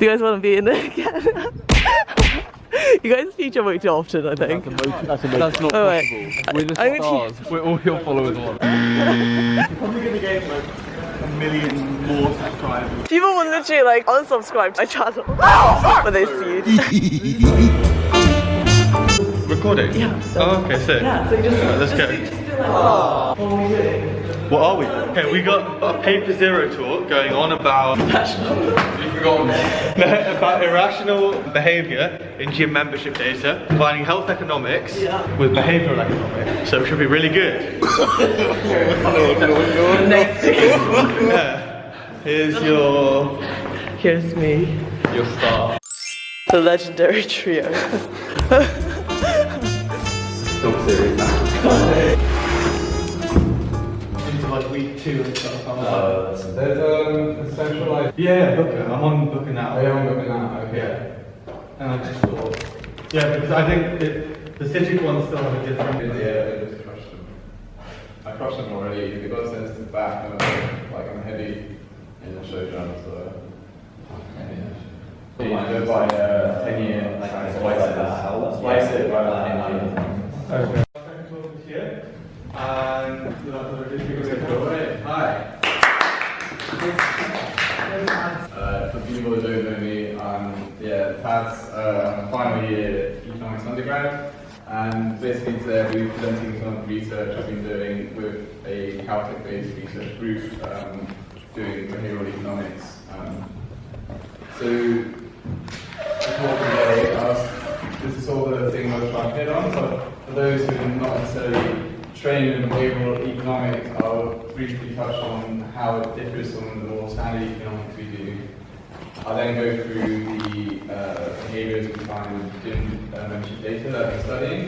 Do you guys want to be in there again? You guys feature way too often, I think. That's not possible. We're the stars. We're all your followers want. You're probably going to get like 1 million more subscribers. People will literally like unsubscribe to my channel when they see you. Recording? Yeah. So, oh, okay, sick. Yeah, so you just, let's go. Just do like, what are we doing? What are we? Okay, we got a Paper Zero talk going on about you've forgotten about irrational behaviour in gym membership data, combining health economics with behavioural economics. So it should be really good. Yeah. Here's me. Your star. The legendary trio. Not serious now. like week 2 and stuff. There's a centralized. Yeah, Booker. I'm on Booker now. Oh, you're on Booker now. Okay. Yeah. And I just thought, yeah, because I think the Citic one still has a different. Yeah, I just crushed them. I crushed them already. They got sent to the back, and I'm heavy in the show journal, so. You go by 10-year, splice it by like 9. Okay. Here. And hi. For people who don't know me, Tad's final year economics undergrad, and basically today I'll be presenting some research I've been doing with a Caltech-based research group doing behavioral economics. So this is all the thing we're trying to hit on. So for those who are not necessarily trained in behavioral economics, I'll briefly touch on how it differs from the more standard economics we do. I'll then go through the behaviours we find in gym membership data that we're studying,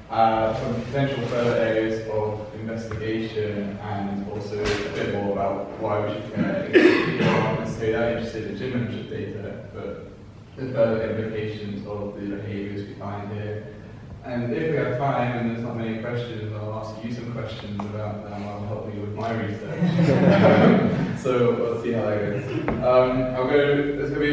some potential further areas of investigation, and also a bit more about why we should care. People aren't necessarily that interested in gym membership data, but the further implications of the behaviours we find here. And if we have time and there's not many questions, I'll ask you some questions about them. I'll help you with my research. So we'll see how that goes. There's going to be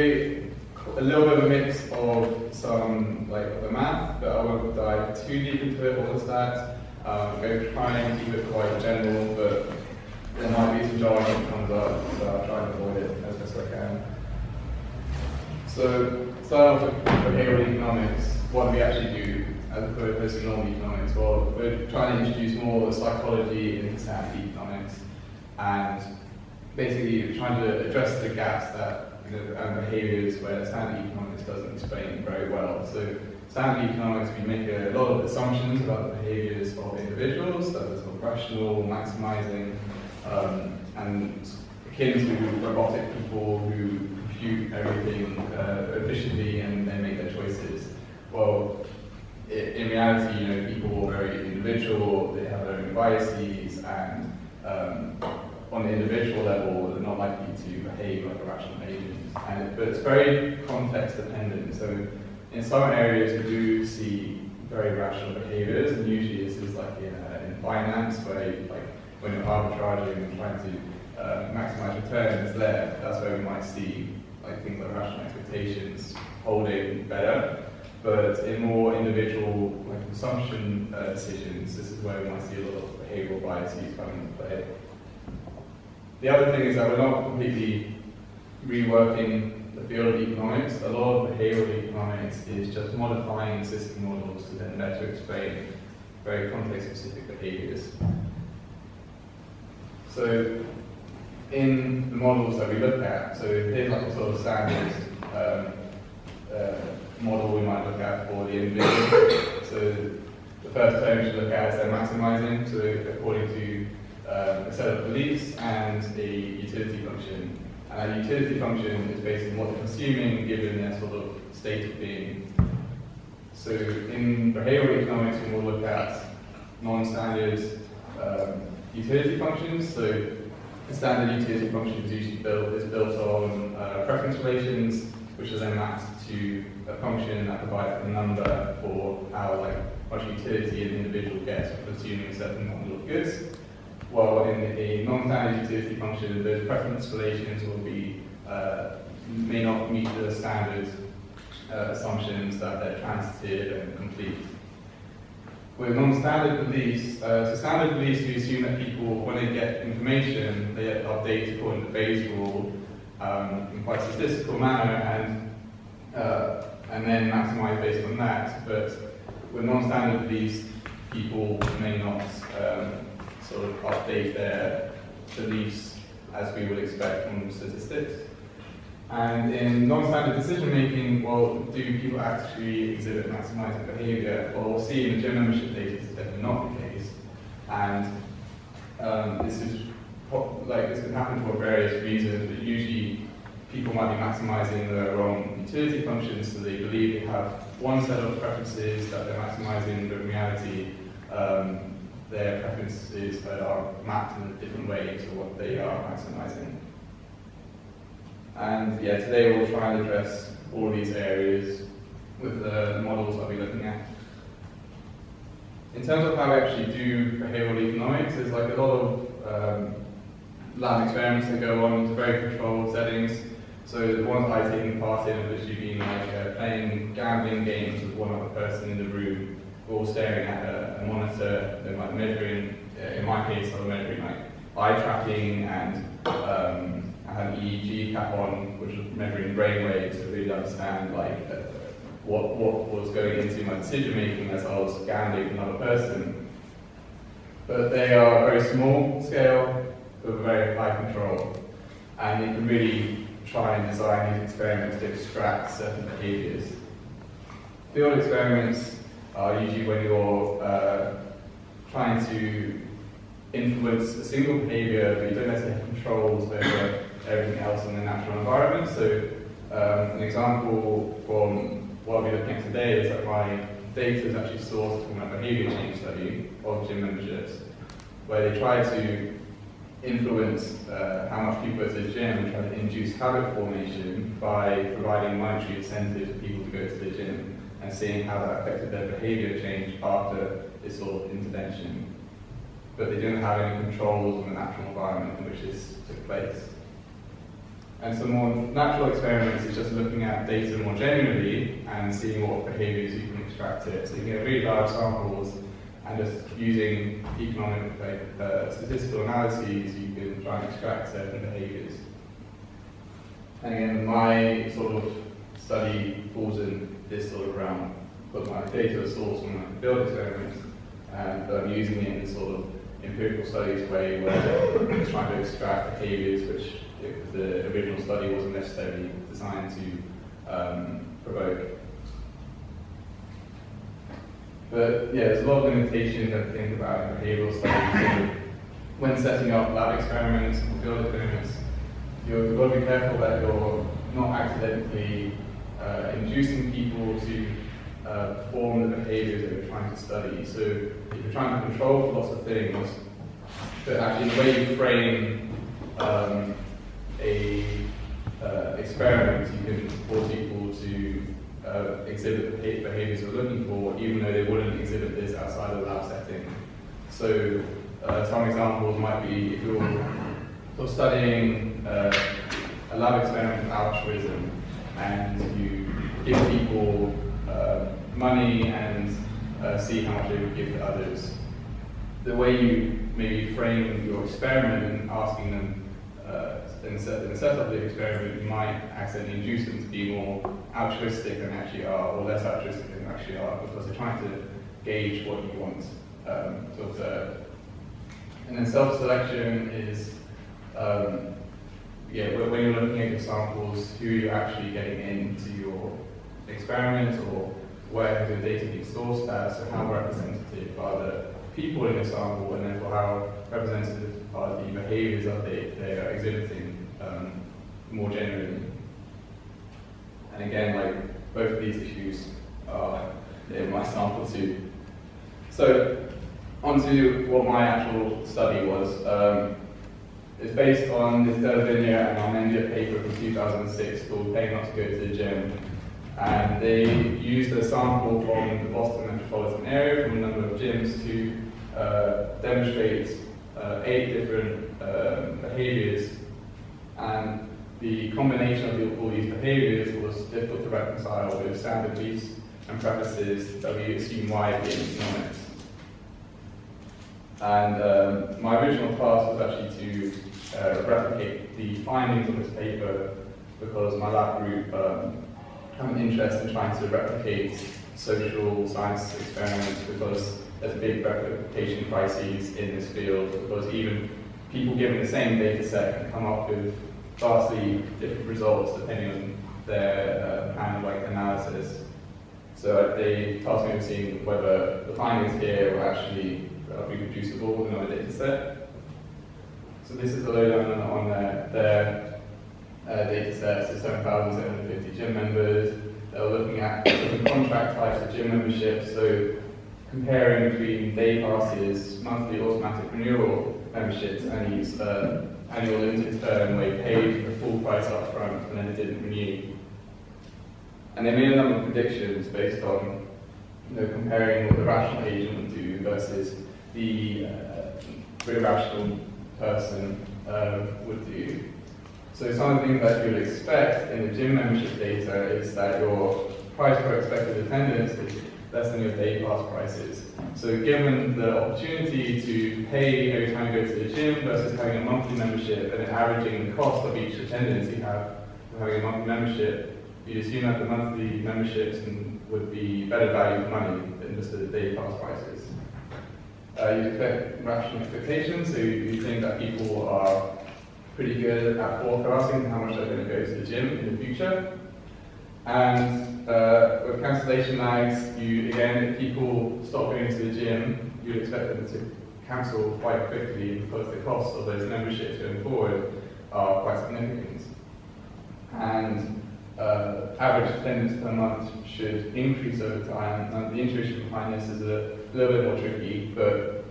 a little bit of a mix of some like the math, but I won't dive too deep into it, all the stats. I'm going to try and keep it quite general, but there might be some jargon that comes up, so I'll try and avoid it as best I can. So, start off with behavioral economics. What do we actually do as opposed to normal economics? Well, we're trying to introduce more psychology into standard economics, and basically trying to address the gaps that and behaviours where standard economics doesn't explain very well. So, standard economics, we make a lot of assumptions about the behaviours of individuals, that is rational, maximising, and akin to robotic people who compute everything efficiently and then make their choices. Well, in reality, people are very individual, they have their own biases, and on the individual level, they're not likely to behave like a rational agent. But it's very context dependent. So in some areas, we do see very rational behaviors, and usually this is like in finance, where when you're arbitraging and trying to maximize returns there, that's where we might see things like rational expectations holding better. But in more individual consumption decisions, this is where we might see a lot of behavioral biases come into play. The other thing is that we're not completely reworking the field of economics. A lot of behavioral economics is just modifying existing models to then better explain very context-specific behaviors. So in the models that we look at, so here's like a sort of standard model we might look at for the individual. So the first term we should look at is their maximizing, so according to a set of beliefs and a utility function. And a utility function is basically what they're consuming given their sort of state of being. So in behavioral economics, we will look at non-standard utility functions. So a standard utility function is usually built on preference relations, which are then mapped to a function that provides a number for how much utility an individual gets for consuming a certain bundle of goods. While in a non-standard utility function, those preference relations will be may not meet the standard assumptions that they're transitive and complete. With non-standard beliefs, so standard beliefs, we assume that people, when they get information, they update according to Bayes' rule in quite a statistical manner, and then maximize based on that. But with non-standard beliefs, people may not sort of update their beliefs as we would expect from statistics. And in non-standard decision-making, well, do people actually exhibit maximizing behavior? Well, we'll see in the gym membership data it's definitely not the case. And this can happen for various reasons, but usually people might be maximizing the wrong utility functions, so they believe they have one set of preferences that they're maximizing, but in reality, their preferences are mapped in a different way to what they are maximizing. And yeah, today we'll try and address all these areas with the models I'll be looking at. In terms of how we actually do behavioral economics, there's like a lot of lab experiments that go on in very controlled settings. So the ones I've taken part in have literally been like playing gambling games with one other person in the room, all staring at a monitor. They're like measuring, in my case, I'm measuring like eye tracking, and I had an EEG cap on, which was measuring brain waves to really understand like what was going into my decision making as I was gambling with another person. But they are very small scale with very high control, and you can really try and design these experiments to extract certain behaviors. Field experiments are usually when you're trying to influence a single behavior, but you don't necessarily have controls over everything else in the natural environment. So an example from what I'll be looking at today is that my data is actually sourced from a behavior change study of gym memberships, where they try to influence how much people go to the gym and try to induce habit formation by providing monetary incentives for people to go to the gym and seeing how that affected their behavior change after this sort of intervention. But they didn't have any controls on the natural environment in which this took place. And some more natural experiments is just looking at data more generally and seeing what behaviors you can extract it. So you get really large samples, and just using economic statistical analyses, you can try and extract certain behaviors. And again, my sort of study falls in this sort of realm, but my data is sourced from my field experiments, but I'm using it in sort of empirical studies way where I'm trying to extract behaviors which the original study wasn't necessarily designed to provoke. But yeah, there's a lot of limitations to think about in behavioral studies. So when setting up lab experiments and field experiments, you've got to be careful that you're not accidentally inducing people to perform the behaviors that you're trying to study. So if you're trying to control for lots of things, but actually the way you frame experiment, you can force people to exhibit the behaviors you're looking for, even though they wouldn't exhibit this outside of the lab setting. So some examples might be if you're sort of studying a lab experiment with altruism, and you give people money and see how much they would give to others. The way you maybe frame your experiment and asking them in the setup of the experiment, you might accidentally induce them to be more altruistic than they actually are, or less altruistic than they actually are, because they're trying to gauge what you want to observe. And then self-selection is, when you're looking at your samples, who you're actually getting into your experiment, or where the data being sourced at, so how representative are the people in your sample, and therefore how representative are the behaviors that they are exhibiting more generally. And again, like both of these issues are in my sample too. So onto what my actual study was. It's based on this Delavinia and Armendia paper from 2006 called Paying Not to Go to the Gym. And they used a sample from the Boston metropolitan area from a number of gyms to demonstrate 8 different behaviors. And the combination of all these behaviours was difficult to reconcile with standard beliefs and practices that we assume widely in economics. And my original task was actually to replicate the findings of this paper because my lab group have an interest in trying to replicate social science experiments because there's big replication crises in this field because even people given the same data set can come up with vastly different results depending on their kind of like analysis. So they tasked me with seeing whether the findings here were actually reproducible with another data set. So this is the lowdown on their data set, so 7,750 gym members. They were looking at different contract types of gym membership, so comparing between day passes, monthly automatic renewal memberships, and these annual limited term where you paid the full price up front and then it didn't renew. And they made a number of predictions based on comparing what the rational agent would do versus the irrational person would do. So some of the things that you would expect in the gym membership data is that your price per expected attendance is less than your day pass prices. So given the opportunity to pay every time you go to the gym versus having a monthly membership and then averaging the cost of each attendance you have for having a monthly membership, you'd assume that the monthly memberships would be better value for money than just the day pass prices. You expect rational expectations, so you think that people are pretty good at forecasting how much they're going to go to the gym in the future. And with cancellation lags, again, if people stop going to the gym, you'd expect them to cancel quite quickly because the costs of those memberships going forward are quite significant. And average attendance per month should increase over time. And the intuition behind this is a little bit more tricky, but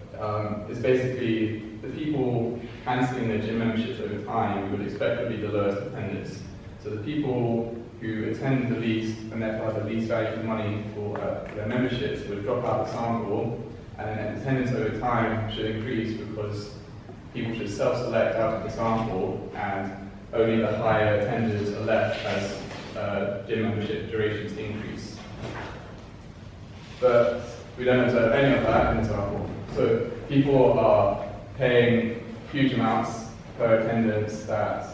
it's basically the people cancelling their gym memberships over time you would expect would be the lowest attendance. So the people who attend the least and therefore have the least value for money for their memberships would drop out the sample, and then attendance over time should increase because people should self-select out of the sample, and only the higher attenders are left as gym membership durations increase. But we don't observe any of that in the sample. So people are paying huge amounts per attendance that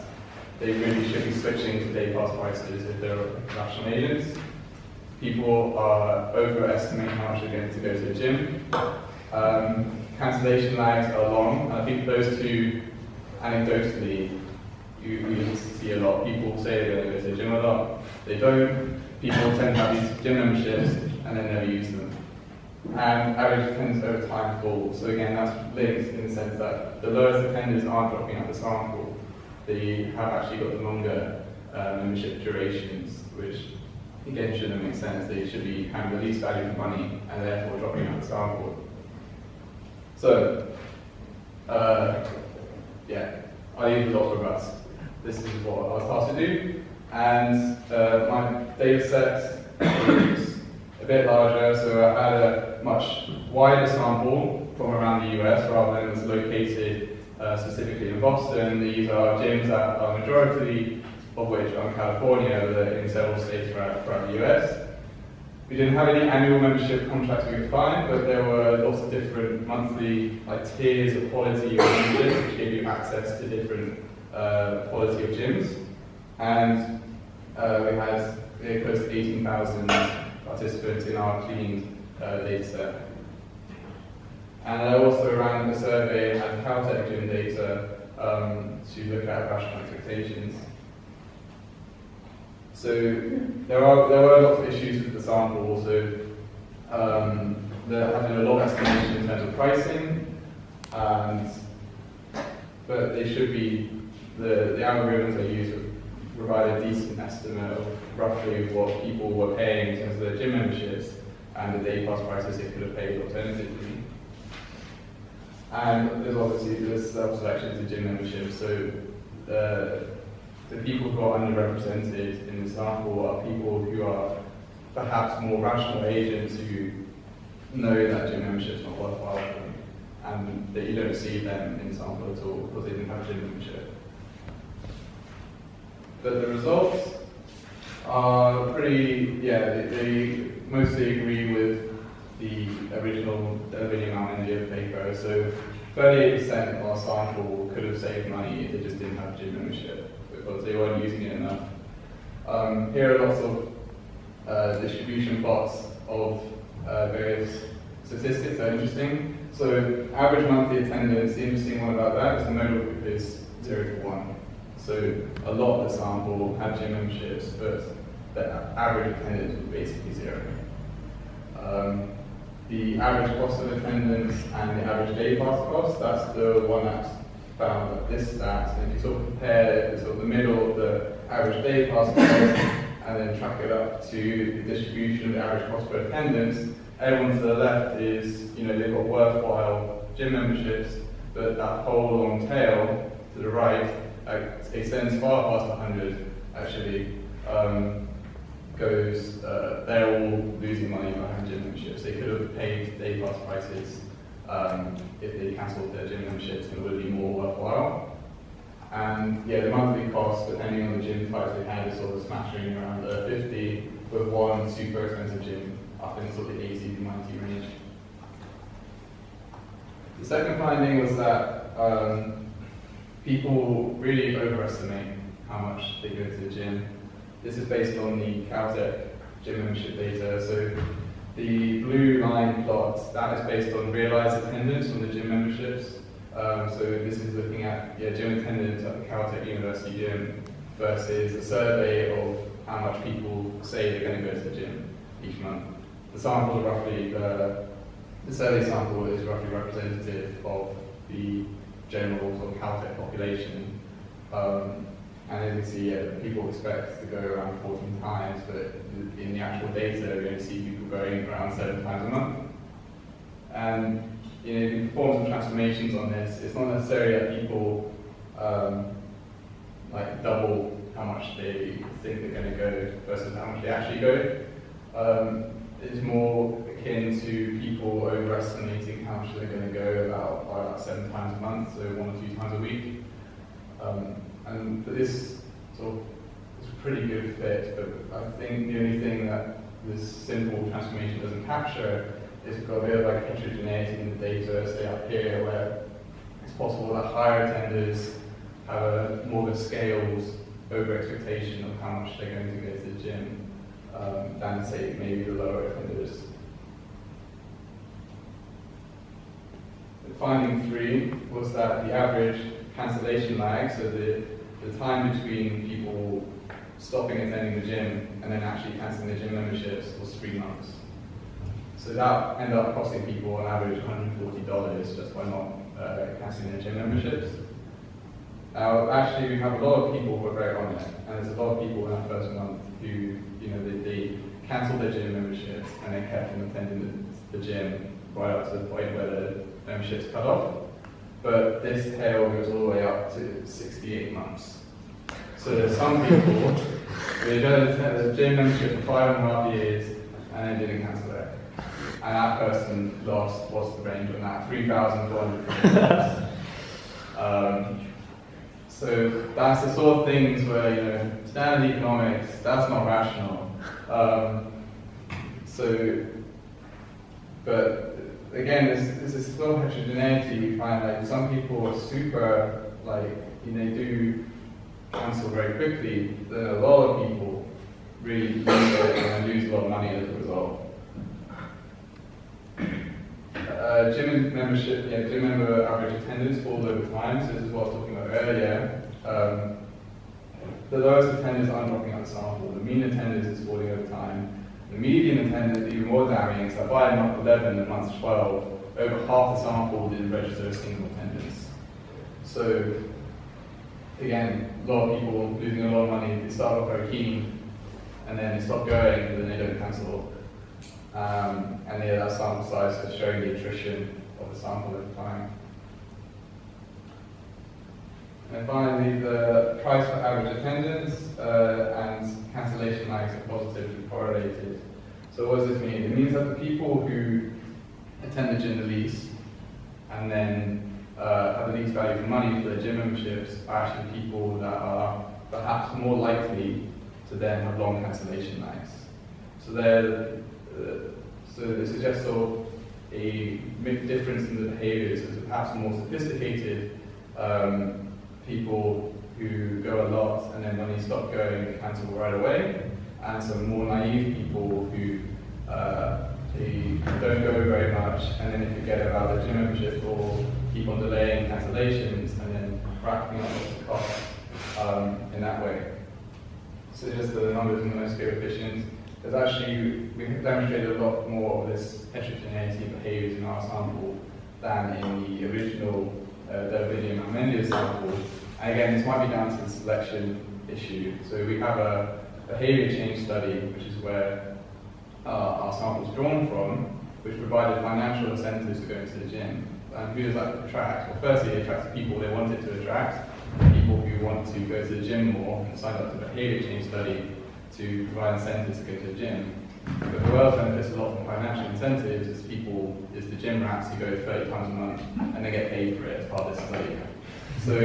they really should be switching to day pass prices if they're rational agents. People are overestimating how much they're going to go to the gym. Cancellation lags are long. I think those two, anecdotally, you see a lot. People say they're going to go to the gym a lot. They don't. People tend to have these gym memberships and then never use them. And average attendance over time falls. So again, that's linked in the sense that the lowest attenders aren't dropping out the sample. They have actually got the longer membership durations, which again shouldn't make sense. They should be having the least value for money and therefore dropping out the sample. So, yeah, I use a lot of robust. This is what I was tasked to do, and my data set is a bit larger, so I had a much wider sample from around the US rather than it's located specifically in Boston. These are gyms that are majority of which are in California, but in several states throughout the US. We didn't have any annual membership contracts we could find, but there were lots of different monthly tiers of quality of memberships which gave you access to different quality of gyms. And we had close to 18,000 participants in our cleaned data set. And I also ran a survey at Caltech gym data to look at rational expectations. So there were lots of issues with the sample. So there have been a lot of estimation in terms of pricing, but they should be the algorithms I use provide a decent estimate of roughly what people were paying in terms of their gym memberships and the day pass prices they could have paid alternatively. And there's obviously self-selection to gym memberships, so the people who are underrepresented in the sample are people who are perhaps more rational agents who know that gym membership is not worthwhile for them, and that you don't see them in the sample at all because they didn't have a gym membership. but the results are pretty, they mostly agree with the original William India paper. So 38% of our sample could have saved money if they just didn't have gym membership, because they weren't using it enough. Here are lots of distribution plots of various statistics that are interesting. So average monthly attendance, the interesting one about that is the modal group is 0 to 1. So a lot of the sample had gym memberships, but the average attendance was basically 0. The average cost of attendance and the average day pass cost, that's the one that's found at this stat. And if you sort of compare the, sort of the middle of the average day pass cost and then track it up to the distribution of the average cost per attendance, everyone to the left is, they've got worthwhile gym memberships, but that whole long tail to the right extends far past 100 actually. They're all losing money by having gym memberships. They could have paid day pass prices if they cancelled their gym memberships, and it would be more worthwhile. And the monthly cost, depending on the gym types they had, is sort of smashing around 50, with one super expensive gym up in sort of the 80 to 90 range. The second finding was that people really overestimate how much they go to the gym. This is based on the Caltech gym membership data. So the blue line plot, that is based on realized attendance from the gym memberships. So this is looking at gym attendance at the Caltech University gym versus a survey of how much people say they're going to go to the gym each month. The sample roughly, the survey sample is roughly representative of the general sort of Caltech population. And as you can see, people expect to go around 14 times, but in the actual data, we only see people going around 7 times a month. And if you perform some transformations on this, it's not necessarily that people double how much they think they're going to go versus how much they actually go. It's more akin to people overestimating how much they're going to go by about 7 times a month, so 1 or 2 times a week. And this sort of is a pretty good fit, but I think the only thing that this simple transformation doesn't capture is we've got a bit of heterogeneity in the data, say up here, where it's possible that higher attenders have more of a scaled over expectation of how much they're going to go to the gym than, say, maybe the lower attenders. Finding 3 was that the average cancellation lag, so the time between people stopping attending the gym and then actually cancelling their gym memberships was 3 months. So that ended up costing people on average $140 just by not cancelling their gym memberships. Now, actually, we have a lot of people who are very on it, and there's a lot of people in our first month who, they cancelled their gym memberships and they kept them attending the gym right up to the point where the membership's cut off. But this tail goes all the way up to 68 months. So there's some people who don't attend the gym membership for 5.5 years and then didn't cancel it. And that person lost, what's the range on that? $3,400. So that's the sort of things where, standard economics, that's not rational. But again, there's this sort of heterogeneity. We find some people are super, they do cancel very quickly. Then a lot of people really lose it and lose a lot of money as a result. Gym membership, gym member average attendance falls over time. So this is what I was talking about earlier. The lowest attendance aren't dropping out the sample. The mean attendance is falling over time. The median attendance is even more damning. So by month 11 and month 12, over half the sample didn't register a single attendance. So again, a lot of people losing a lot of money. They start off very keen, and then they stop going, and then they don't cancel. And that sample size is showing the attrition of the sample over time. And finally, the price for average attendance and cancellation lags are positively correlated. So what does this mean? It means that the people who attend the gym the least and then have the least value for money for their gym memberships are actually people that are perhaps more likely to then have long cancellation lags. So it suggests sort of a difference in the behaviours as perhaps more sophisticated people who go a lot and then when they stop going they cancel right away, and some more naive people who they don't go very much and then they forget about their gym membership or keep on delaying cancellations and then racking up lots of costs in that way. So just the numbers in the most coefficient. There's actually, we have demonstrated a lot more of this heterogeneity of behaviours in our sample than in the original Davidian and Mendes sample. And again, this might be down to the selection issue. So we have a behaviour change study, which is where our sample is drawn from, which provided financial incentives to go into the gym. And who does that attract? Well, firstly, it attracts people they want it to attract, people who want to go to the gym more and sign up to the behaviour change study to provide incentives to go to the gym. But who else benefits a lot from financial incentives is the gym rats who go 30 times a month and they get paid for it as part of this study. So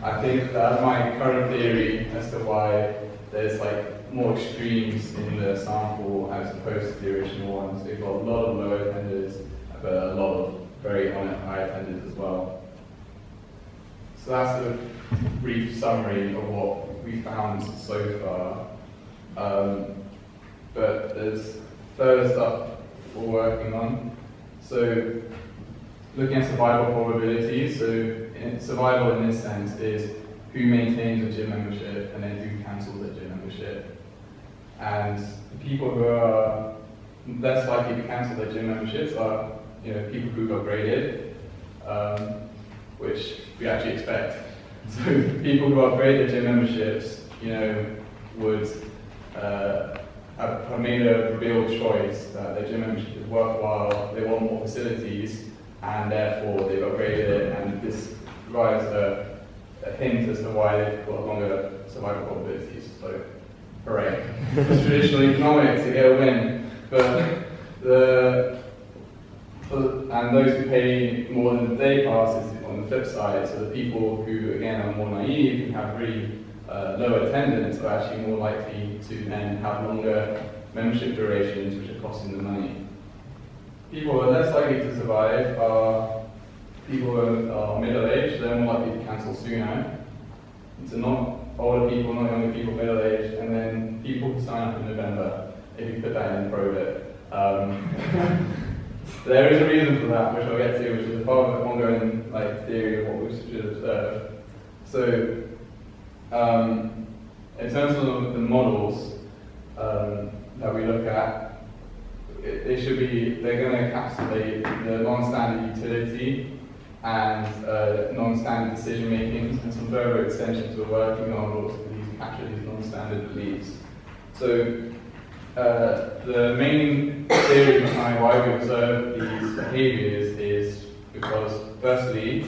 I think that's my current theory as to why there's like more extremes in the sample as opposed to the original ones. They've got a lot of low attenders, but a lot of very high attenders as well. So that's a brief summary of what we found so far. But there's further stuff we're working on. So looking at survival probabilities, survival in this sense is who maintains a gym membership and then who cancels their gym membership. And the people who are less likely to cancel their gym memberships are people who got graded, which we actually expect. So people who upgrade their gym memberships, would have made a real choice that their gym membership is worthwhile, they want more facilities, and therefore they've upgraded it, and this provides a hint as to why they've got longer survival probabilities. So, hooray. It's traditional economics to get a win. But and those who pay more than the day pass is on the flip side. So the people who, again, are more naive and have really low attendance are actually more likely to then have longer membership durations, which are costing them money. People who are less likely to survive are people who are middle-aged. They're more likely to cancel sooner. So not older people, not younger people, middle-aged, and then people who sign up in November, if you put that in Probit. There is a reason for that, which I'll get to, which is a part of the ongoing theory of what we should observe. So, in terms of the models that we look at, they're going to encapsulate the non-standard utility and non-standard decision making, and some further extensions we're working on will capture these non-standard beliefs. So the main theory behind why we observe these behaviours is because, firstly,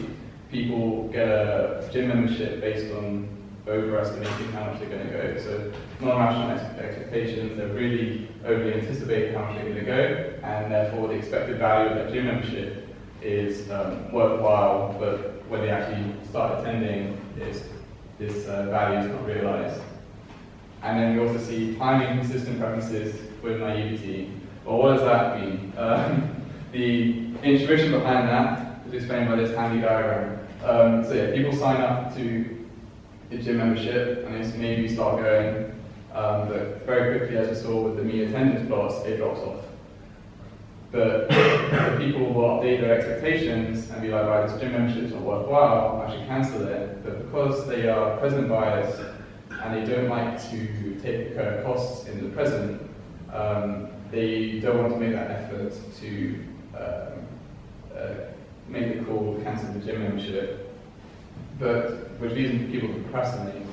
people get a gym membership based on overestimating how much they're going to go. So non-rational expectations, they really overly anticipate how much they're going to go, and therefore the expected value of that gym membership is worthwhile, but when they actually start attending, this value is not realised. And then we also see time inconsistent preferences with naivety. Well, what does that mean? The intuition behind that is explained by this handy diagram. So yeah, people sign up to a gym membership and they maybe start going, but very quickly, as we saw with the mean attendance plots, it drops off. But the people will update their expectations and be like, right, this gym membership is not worthwhile, I should cancel it. But because they are present biased and they don't like to take costs in the present, they don't want to make that effort to make the call to cancel the gym membership, which leads people to procrastinate.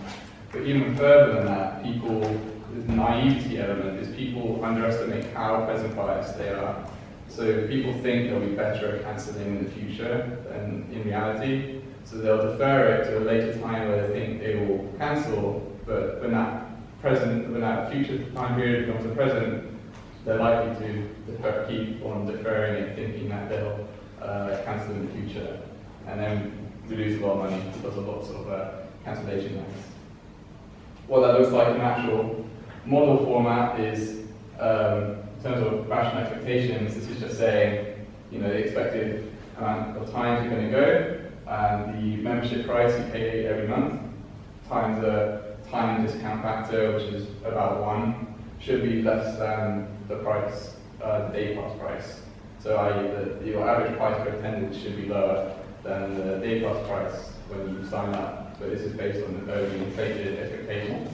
But even further than that, the naivety element is people underestimate how present biased they are. So people think they'll be better at cancelling in the future than in reality. So they'll defer it to a later time where they think they will cancel, but when that future time period becomes the present, they're likely to keep on deferring it, thinking that they'll cancel in the future. And then we lose a lot of money because of lots of cancellation lengths. What that looks like in actual model format is, in terms of rational expectations, this is just saying, the expected amount of times you're going to go, and the membership price you pay every month, times the time discount factor, which is about 1, should be less than the price, the day pass price. So i.e. your average price per attendance should be lower than the day pass price when you sign up. But this is based on the very inflated expectations.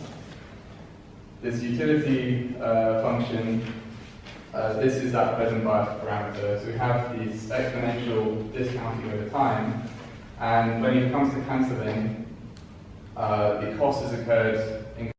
This utility function, this is that present bias parameter. So we have this exponential discounting over time, and when it comes to cancelling, the cost has occurred